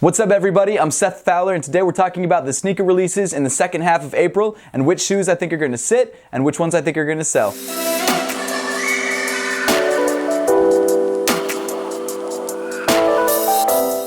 What's up everybody, I'm Seth Fowler and today we're talking about the sneaker releases in the second half of April and which shoes I think are going to sit and which ones I think are going to sell.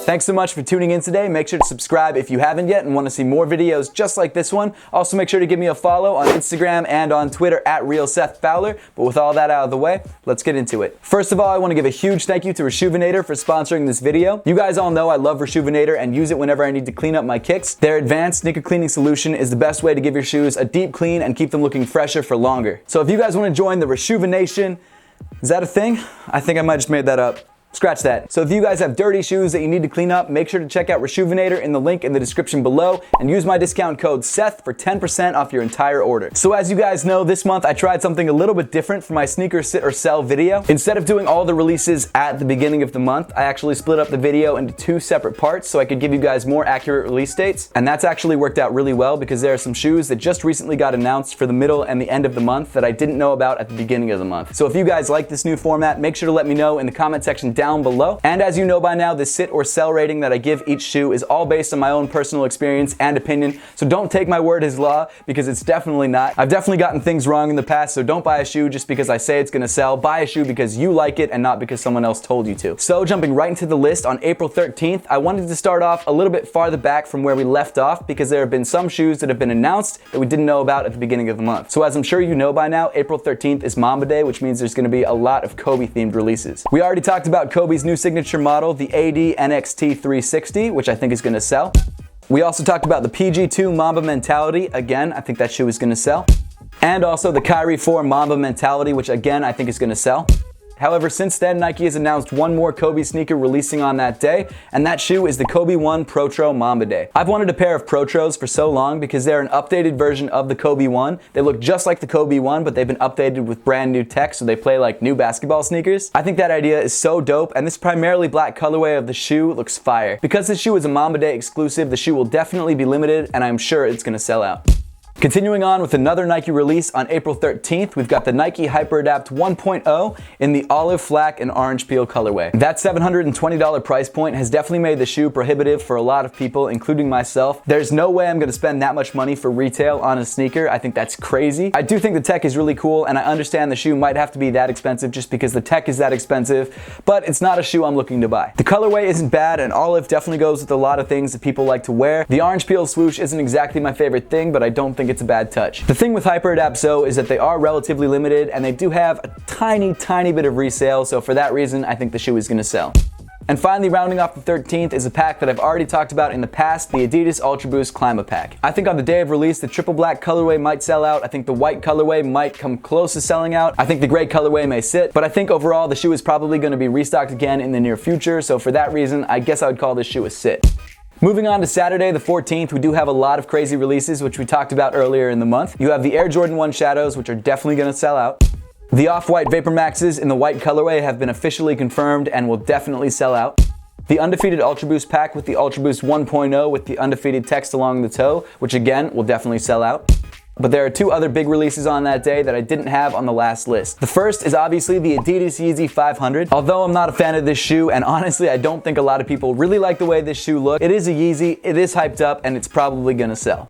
Thanks so much for tuning in today. Make sure to subscribe if you haven't yet and want to see more videos just like this one. Also make sure to give me a follow on Instagram and on Twitter at RealSethFowler. But with all that out of the way, let's get into it. First of all, I want to give a huge thank you to Reshoevn8r for sponsoring this video. You guys all know I love Reshoevn8r and use it whenever I need to clean up my kicks. Their advanced sneaker cleaning solution is the best way to give your shoes a deep clean and keep them looking fresher for longer. So if you guys want to join the Reshoevn Nation, is that a thing? I think I might just made that up. Scratch that. So if you guys have dirty shoes that you need to clean up, make sure to check out Reshoevn8r in the link in the description below and use my discount code Seth for 10% off your entire order. So as you guys know, this month I tried something a little bit different for my sneaker sit or sell video. Instead of doing all the releases at the beginning of the month, I actually split up the video into two separate parts so I could give you guys more accurate release dates. And that's actually worked out really well because there are some shoes that just recently got announced for the middle and the end of the month that I didn't know about at the beginning of the month. So if you guys like this new format, make sure to let me know in the comment section down below. And as you know by now, the sit or sell rating that I give each shoe is all based on my own personal experience and opinion. So don't take my word as law because it's definitely not. I've definitely gotten things wrong in the past, so don't buy a shoe just because I say it's gonna sell. Buy a shoe because you like it and not because someone else told you to. So jumping right into the list, on April 13th, I wanted to start off a little bit farther back from where we left off because there have been some shoes that have been announced that we didn't know about at the beginning of the month. So as I'm sure you know by now, April 13th is Mamba Day, which means there's gonna be a lot of Kobe themed releases. We already talked about Kobe's new signature model, the AD NXT 360, which I think is gonna sell. We also talked about the PG2 Mamba Mentality. Again, I think that shoe is gonna sell. And also the Kyrie 4 Mamba Mentality, which again, I think is gonna sell. However, since then, Nike has announced one more Kobe sneaker releasing on that day, and that shoe is the Kobe 1 Proto Mamba Day. I've wanted a pair of Protos for so long because they're an updated version of the Kobe 1. They look just like the Kobe 1, but they've been updated with brand new tech, so they play like new basketball sneakers. I think that idea is so dope, and this primarily black colorway of the shoe looks fire. Because this shoe is a Mamba Day exclusive, the shoe will definitely be limited, and I'm sure it's gonna sell out. Continuing on with another Nike release on April 13th, we've got the Nike HyperAdapt 1.0 in the olive flak and orange peel colorway. That $720 price point has definitely made the shoe prohibitive for a lot of people, including myself. There's no way I'm gonna spend that much money for retail on a sneaker. I think that's crazy. I do think the tech is really cool, and I understand the shoe might have to be that expensive just because the tech is that expensive, but it's not a shoe I'm looking to buy. The colorway isn't bad, and olive definitely goes with a lot of things that people like to wear. The orange peel swoosh isn't exactly my favorite thing, but I don't think it's a bad touch. The thing with HyperAdapt though is that they are relatively limited and they do have a tiny bit of resale, so for that reason I think the shoe is gonna sell. And finally, rounding off the 13th is a pack that I've already talked about in the past, the Adidas Ultra Boost Climate Pack. I think on the day of release, the triple black colorway might sell out. I think the white colorway might come close to selling out. I think the gray colorway may sit, but I think overall the shoe is probably gonna be restocked again in the near future, so for that reason, I guess I would call this shoe a sit. Moving on to Saturday the 14th, we do have a lot of crazy releases, which we talked about earlier in the month. You have the Air Jordan 1 Shadows, which are definitely going to sell out. The Off-White Vapor Maxes in the white colorway have been officially confirmed and will definitely sell out. The Undefeated Ultra Boost pack with the Ultra Boost 1.0 with the undefeated text along the toe, which again will definitely sell out. But there are two other big releases on that day that I didn't have on the last list. The first is obviously the Adidas Yeezy 500. Although I'm not a fan of this shoe, and honestly I don't think a lot of people really like the way this shoe looks, it is a Yeezy, it is hyped up, and it's probably gonna sell.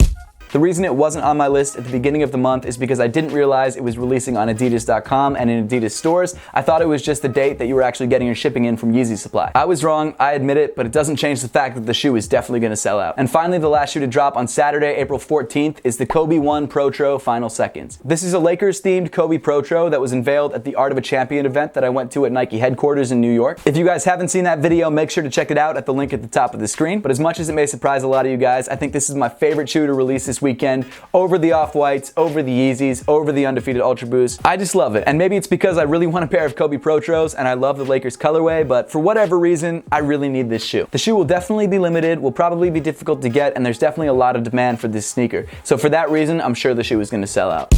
The reason it wasn't on my list at the beginning of the month is because I didn't realize it was releasing on Adidas.com and in Adidas stores. I thought it was just the date that you were actually getting your shipping in from Yeezy Supply. I was wrong, I admit it, but it doesn't change the fact that the shoe is definitely gonna sell out. And finally, the last shoe to drop on Saturday, April 14th is the Kobe 1 Proto Final Seconds. This is a Lakers themed Kobe Proto that was unveiled at the Art of a Champion event that I went to at Nike headquarters in New York. If you guys haven't seen that video, make sure to check it out at the link at the top of the screen. But as much as it may surprise a lot of you guys, I think this is my favorite shoe to release this weekend, over the Off-Whites, over the Yeezys, over the Undefeated Ultra Boost. I just love it. And maybe it's because I really want a pair of Kobe Protos and I love the Lakers colorway, but for whatever reason, I really need this shoe. The shoe will definitely be limited, will probably be difficult to get, and there's definitely a lot of demand for this sneaker. So for that reason, I'm sure the shoe is gonna sell out.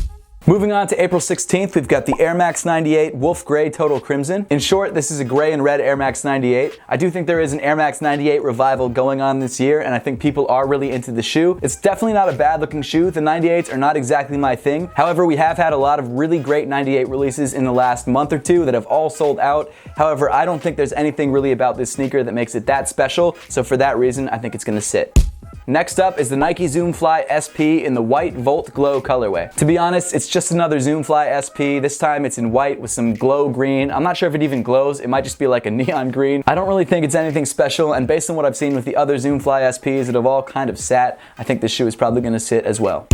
Moving on to April 16th, we've got the Air Max 98 Wolf Gray Total Crimson. In short, this is a gray and red Air Max 98. I do think there is an Air Max 98 revival going on this year, and I think people are really into the shoe. It's definitely not a bad looking shoe. The 98s are not exactly my thing. However, we have had a lot of really great 98 releases in the last month or two that have all sold out. However, I don't think there's anything really about this sneaker that makes it that special, so for that reason, I think it's gonna sit. Next up is the Nike Zoom Fly SP in the white Volt Glow colorway. To be honest, it's just another Zoom Fly SP. This time it's in white with some glow green. I'm not sure if it even glows. It might just be like a neon green. I don't really think it's anything special, and based on what I've seen with the other Zoom Fly SPs that have all kind of sat, I think this shoe is probably gonna sit as well.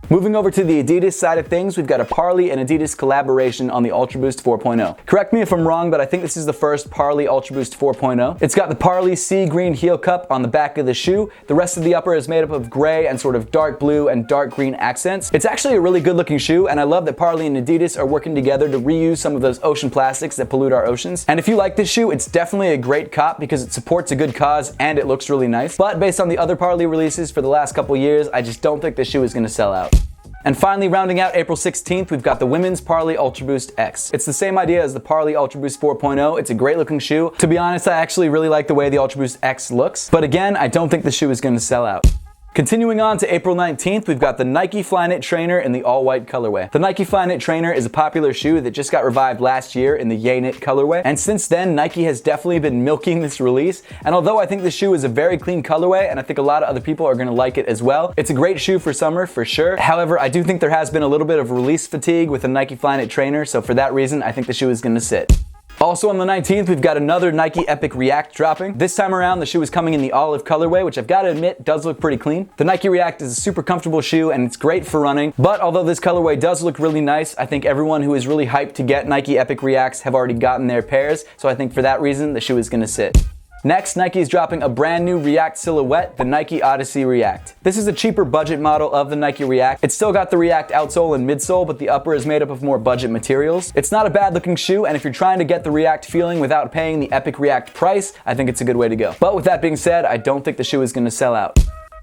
Moving over to the Adidas side of things, we've got a Parley and Adidas collaboration on the Ultra Boost 4.0. Correct me if I'm wrong, but I think this is the first Parley Ultra Boost 4.0. It's got the Parley sea green heel cup on the back of the shoe. The rest of the upper is made up of gray and sort of dark blue and dark green accents. It's actually a really good looking shoe, and I love that Parley and Adidas are working together to reuse some of those ocean plastics that pollute our oceans. And if you like this shoe, it's definitely a great cop because it supports a good cause and it looks really nice. But based on the other Parley releases for the last couple years, I just don't think this shoe is gonna sell out. And finally, rounding out April 16th, we've got the women's Parley Ultra Boost X. It's the same idea as the Parley Ultra Boost 4.0. It's a great looking shoe. To be honest, I actually really like the way the Ultra Boost X looks. But again, I don't think the shoe is going to sell out. Continuing on to April 19th, we've got the Nike Flyknit Trainer in the all-white colorway. The Nike Flyknit Trainer is a popular shoe that just got revived last year in the Yay Knit colorway, and since then, Nike has definitely been milking this release, and although I think this shoe is a very clean colorway, and I think a lot of other people are gonna like it as well, it's a great shoe for summer, for sure. However, I do think there has been a little bit of release fatigue with the Nike Flyknit Trainer, so for that reason, I think the shoe is gonna sit. Also on the 19th, we've got another Nike Epic React dropping. This time around, the shoe is coming in the olive colorway, which I've got to admit does look pretty clean. The Nike React is a super comfortable shoe and it's great for running, but although this colorway does look really nice, I think everyone who is really hyped to get Nike Epic Reacts have already gotten their pairs, so I think for that reason, the shoe is gonna sit. Next, Nike is dropping a brand new React silhouette, the Nike Odyssey React. This is a cheaper budget model of the Nike React. It's still got the React outsole and midsole, but the upper is made up of more budget materials. It's not a bad looking shoe, and if you're trying to get the React feeling without paying the Epic React price, I think it's a good way to go. But with that being said, I don't think the shoe is gonna sell out.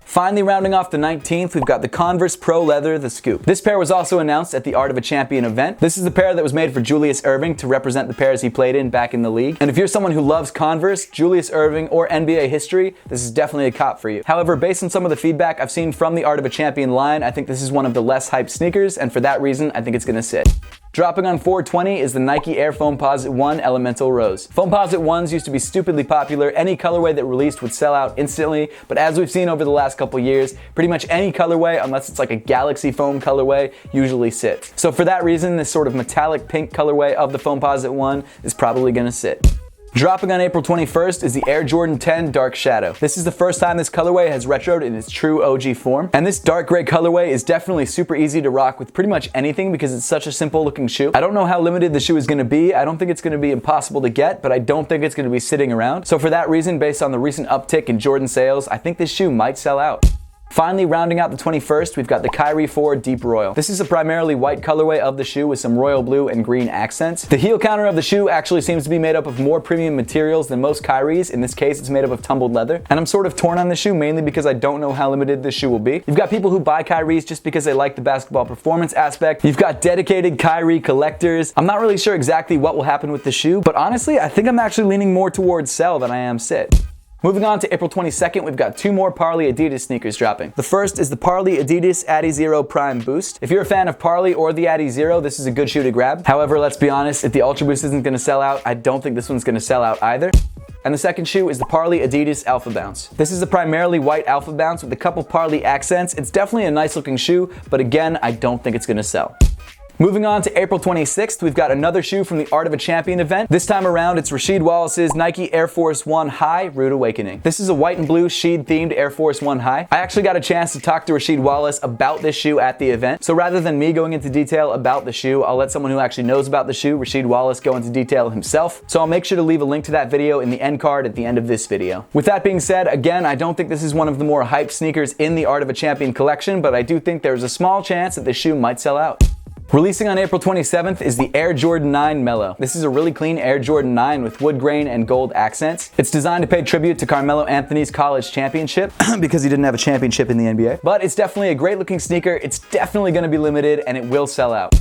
Finally, rounding off the 19th, we've got the Converse Pro Leather, the Scoop. This pair was also announced at the Art of a Champion event. This is the pair that was made for Julius Erving to represent the pairs he played in back in the league. And if you're someone who loves Converse, Julius Erving, or NBA history, this is definitely a cop for you. However, based on some of the feedback I've seen from the Art of a Champion line, I think this is one of the less hyped sneakers, and for that reason, I think it's gonna sit. Dropping on 4/20 is the Nike Air Foamposite 1 Elemental Rose. Foamposite 1s used to be stupidly popular. Any colorway that released would sell out instantly, but as we've seen over the last couple years, pretty much any colorway, unless it's like a Galaxy foam colorway, usually sits. So for that reason, this sort of metallic pink colorway of the Foamposite 1 is probably gonna sit. Dropping on April 21st is the Air Jordan 10 Dark Shadow. This is the first time this colorway has retroed in its true OG form. And this dark gray colorway is definitely super easy to rock with pretty much anything because it's such a simple looking shoe. I don't know how limited the shoe is gonna be. I don't think it's gonna be impossible to get, but I don't think it's gonna be sitting around. So for that reason, based on the recent uptick in Jordan sales, I think this shoe might sell out. Finally, rounding out the 21st, we've got the Kyrie 4 Deep Royal. This is a primarily white colorway of the shoe with some royal blue and green accents. The heel counter of the shoe actually seems to be made up of more premium materials than most Kyries. In this case, it's made up of tumbled leather. And I'm sort of torn on the shoe, mainly because I don't know how limited this shoe will be. You've got people who buy Kyries just because they like the basketball performance aspect. You've got dedicated Kyrie collectors. I'm not really sure exactly what will happen with the shoe, but honestly, I think I'm actually leaning more towards sell than I am sit. Moving on to April 22nd, we've got two more Parley Adidas sneakers dropping. The first is the Parley Adidas Adizero Prime Boost. If you're a fan of Parley or the Adizero, this is a good shoe to grab. However, let's be honest, if the Ultra Boost isn't gonna sell out, I don't think this one's gonna sell out either. And the second shoe is the Parley Adidas Alpha Bounce. This is a primarily white Alpha Bounce with a couple Parley accents. It's definitely a nice looking shoe, but again, I don't think it's gonna sell. Moving on to April 26th, we've got another shoe from the Art of a Champion event. This time around, it's Rasheed Wallace's Nike Air Force 1 High Rude Awakening. This is a white and blue Sheed themed Air Force 1 High. I actually got a chance to talk to Rasheed Wallace about this shoe at the event. So rather than me going into detail about the shoe, I'll let someone who actually knows about the shoe, Rasheed Wallace, go into detail himself. So I'll make sure to leave a link to that video in the end card at the end of this video. With that being said, again, I don't think this is one of the more hyped sneakers in the Art of a Champion collection, but I do think there's a small chance that this shoe might sell out. Releasing on April 27th is the Air Jordan 9 Mellow. This is a really clean Air Jordan 9 with wood grain and gold accents. It's designed to pay tribute to Carmelo Anthony's college championship because he didn't have a championship in the NBA. But it's definitely a great looking sneaker. It's definitely going to be limited and it will sell out.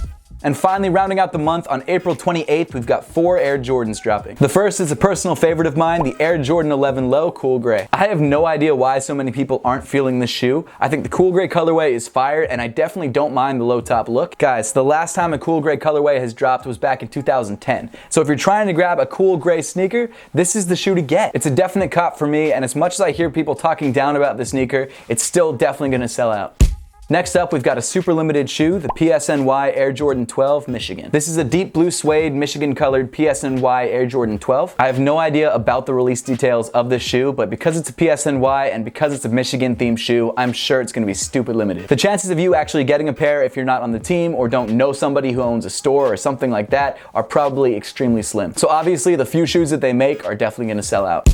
And finally, rounding out the month, on April 28th, we've got 4 Air Jordans dropping. The first is a personal favorite of mine, the Air Jordan 11 Low Cool Gray. I have no idea why so many people aren't feeling this shoe. I think the cool gray colorway is fire, and I definitely don't mind the low top look. Guys, the last time a cool gray colorway has dropped was back in 2010. So if you're trying to grab a cool gray sneaker, this is the shoe to get. It's a definite cop for me, and as much as I hear people talking down about the sneaker, it's still definitely gonna sell out. Next up, we've got a super limited shoe, the PSNY Air Jordan 12 Michigan. This is a deep blue suede, Michigan colored PSNY Air Jordan 12. I have no idea about the release details of this shoe, but because it's a PSNY and because it's a Michigan themed shoe, I'm sure it's gonna be stupid limited. The chances of you actually getting a pair if you're not on the team or don't know somebody who owns a store or something like that are probably extremely slim. So obviously the few shoes that they make are definitely gonna sell out.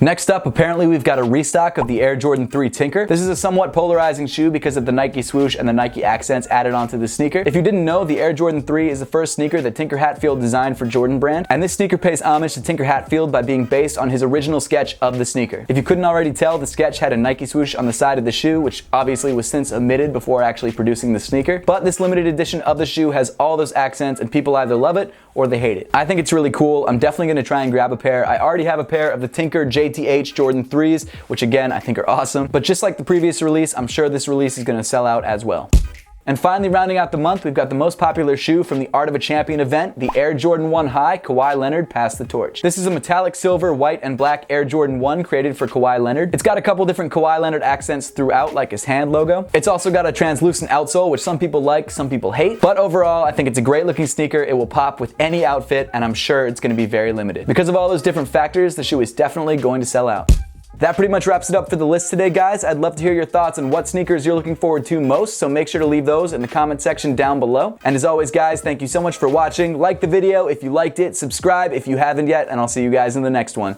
Next up, apparently we've got a restock of the Air Jordan 3 Tinker. This is a somewhat polarizing shoe because of the Nike swoosh and the Nike accents added onto the sneaker. If you didn't know, the Air Jordan 3 is the first sneaker that Tinker Hatfield designed for Jordan Brand, and this sneaker pays homage to Tinker Hatfield by being based on his original sketch of the sneaker. If you couldn't already tell, the sketch had a Nike swoosh on the side of the shoe, which obviously was since omitted before actually producing the sneaker, but this limited edition of the shoe has all those accents and people either love it or they hate it. I think it's really cool. I'm definitely gonna try and grab a pair. I already have a pair of the Tinker JTH Jordan 3s, which again, I think are awesome. But just like the previous release, I'm sure this release is gonna sell out as well. And finally, rounding out the month, we've got the most popular shoe from the Art of a Champion event, the Air Jordan 1 High Kawhi Leonard Pass the Torch. This is a metallic silver, white, and black Air Jordan 1 created for Kawhi Leonard. It's got a couple different Kawhi Leonard accents throughout, like his hand logo. It's also got a translucent outsole, which some people like, some people hate. But overall, I think it's a great looking sneaker. It will pop with any outfit, and I'm sure it's gonna be very limited. Because of all those different factors, the shoe is definitely going to sell out. That pretty much wraps it up for the list today, guys. I'd love to hear your thoughts on what sneakers you're looking forward to most, so make sure to leave those in the comment section down below. And as always, guys, thank you so much for watching. Like the video if you liked it, subscribe if you haven't yet, and I'll see you guys in the next one.